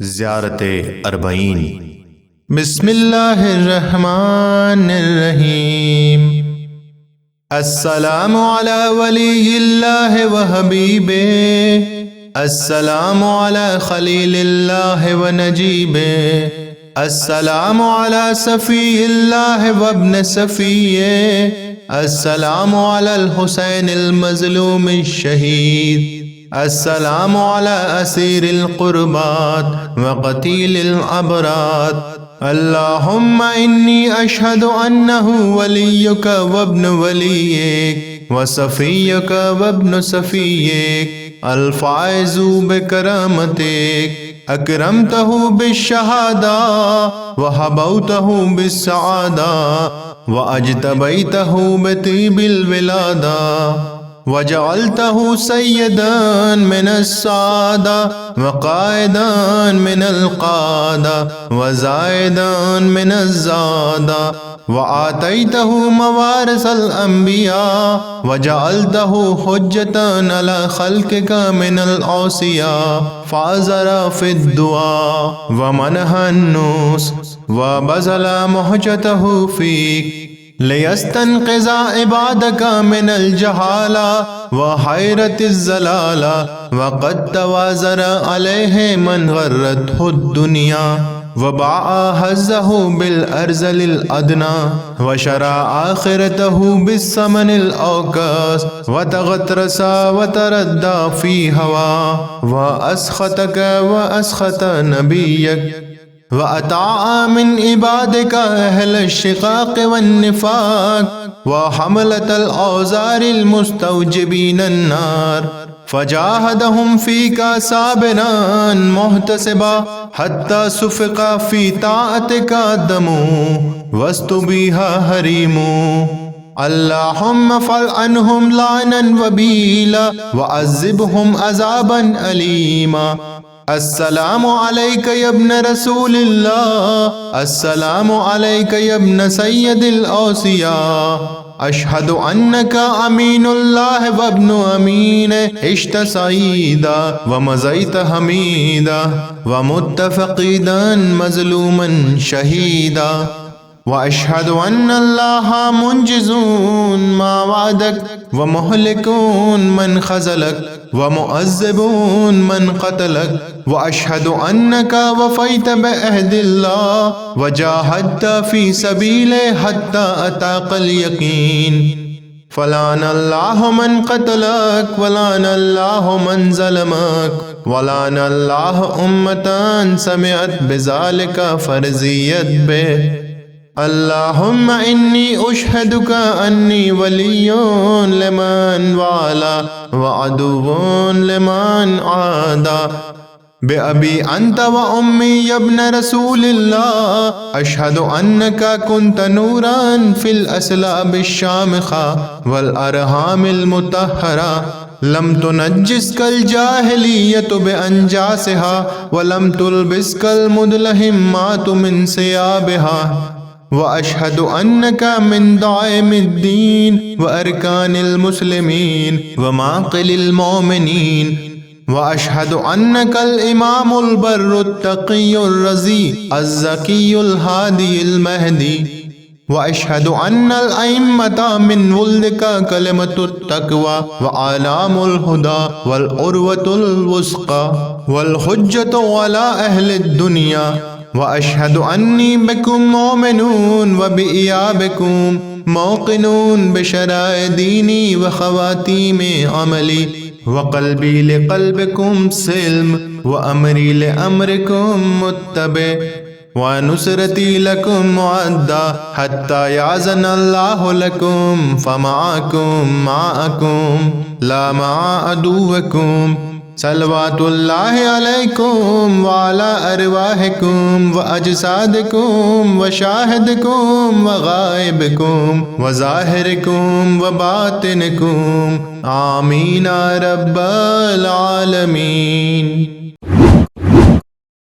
ज़ियारत अर्बईन। बिस्मिल्लाहिर्रहमानिर्रहीम। अस्सलामु अला वलिय्यिल्लाह व हबीबे, अस्सलामु अला खलीलिल्लाह व नजीबे, अस्सलामु अला सफ़ीइल्लाह व इब्न सफ़ीये, अस्सलामु अलल हुसैनिल मज़लूमिश शहीद, अस्सलामु अला असीरिल क़ुर्बात व क़तीलिल अबरात। अल्लाहुम्मा इन्नी अशहदु अन्नहु वलियुक व इब्नु वलिय्यिक व सफ़ियुक व इब्नु सफ़िय्यिक, अल फ़ाइज़ु बिकरामतिक, अकरमतहु बिश्शहादा व हबौतहु बिस्सआदा व अजतबैतहु बितीबिल विलादा व जअलतहु सय्यदन मिनस सादा व क़ाइदन मिनल क़ादा व ज़ाइदन मिनज़ ज़ादा व आतैतहु मवारिसल अंबिया व जअलतहु हुज्जतन अला ख़ल्क़िका मिनल औसिया, फ़ाज़रा फ़िद्दुआ व मनहन नूस व बज़ला मुहजतहु फ़ीक, लियस्तनक़िज़ा इबादका मिनल जहाला व हैरतिज़ ज़लाला व क़द तवाज़रा अलैहि मन ग़र्रतहुद दुनिया व बाअ हज़्ज़हु बिल अर्ज़लिल अदना व शरा आख़िरतहु बिस्समनिल औकास व तग़तरसा व तरद्दा फ़ी हवा व अस्ख़तक व अस्ख़त नबिय्यक व अताअ मिन इबादिका अहल शिक़ाक़ वन निफ़ाक़ व हमलतल औज़ारिल मुस्तौजिबीनन नार, फ़जाहदहुम फ़ीका साबिरान मुहतसिबा हत्ता सुफ़िक़ा फ़ी ताअतिका दमु वस्तुबीहा हरीमु। अल्लाहुम्मा फ़अन्हुम लानन वबीला व अज़्ज़िबहुम अज़ाबन अलीमा। अस्सलामु अलैका या इब्न रसूलिल्लाह, अस्सलामु अलैका या इब्न सय्यदिल औसिया, अशहदु अन्नका अमीनुल्लाह व इब्नु अमीन, इश्त सईदा व मज़ैत हमीदा व मुत्तफ़क़ीदन मज़लूमन शहीदा व अशहदु अन्नल्लाह मुंजिज़ून मा वअदक व मुहलिकून मन ख़ज़लक व मुअज़्ज़िबून मन क़तलक व अशहदु अन्नका वफ़ैत बिअहदिल्लाह व जाहदत फ़ी सबीलिही हत्ता अताक़ल यक़ीन। फ़लानल्लाहु मन क़तलक व लानल्लाहु मन ज़लमक व लानल्लाहु उम्मतन समिअत बिज़ालिका फ़र्ज़ियत बे। अल्लाहुम्मा इन्नी उशहदुका अन्नी वलियुन लिमन वाला व अदुव्वुन लिमन आदा, बिअबी अंत व उम्मी या इब्न रसूलिल्लाह, अशहदु अन्नका कुन्त नूरन फ़िल अस्लाबिश शामिख़ा वल अरहामिल मुतहहरा, लम तुनज्जिसकल जाहिलिय्यतु बिअंजासिहा व लम तुलबिसकल मुदलहिम्मातु मिन सियाबिहा, व अशहदु अन्नका मिन दाइमिद्दीन व अरकानिल मुस्लिमीन व माक़िलिल मोमिनीन, व अशहदु अन्नकल इमामुल बर्रुत तक़ियुर रज़ी अज़्ज़कियुल हादियुल महदी, व अशहदु अन्नल अइम्मता मिन वुल्दिका कलिमतुत तक़वा व आलामुल हुदा वल उर्वतुल वुस्क़ा वल हुज्जतु अला अहलिद दुनिया, व अशहदु अन्नी बिकुम मोमिनून व बिइयाबिकुम मौक़िनून बिशराए दीनी व ख़वातीमे अमली, व क़ल्बी लिक़ल्बिकुम सिल्म व अमरी लिअम्रिकुम मुत्तबे व नुसरती लकुम मुअद्दा हत्ता याज़नल्लाहु लकुम फ़माअकुम माअकुम ला मआ अदुव्विकुम। सल्लवातुल्लाहि अलैकुम व अला अरवाहिकुम व अजसादिकुम व शाहिदिकुम व गाइबिकुम व ज़ाहिरिकुम व बातिनिकुम। आमीन या रब्बल आलमीन।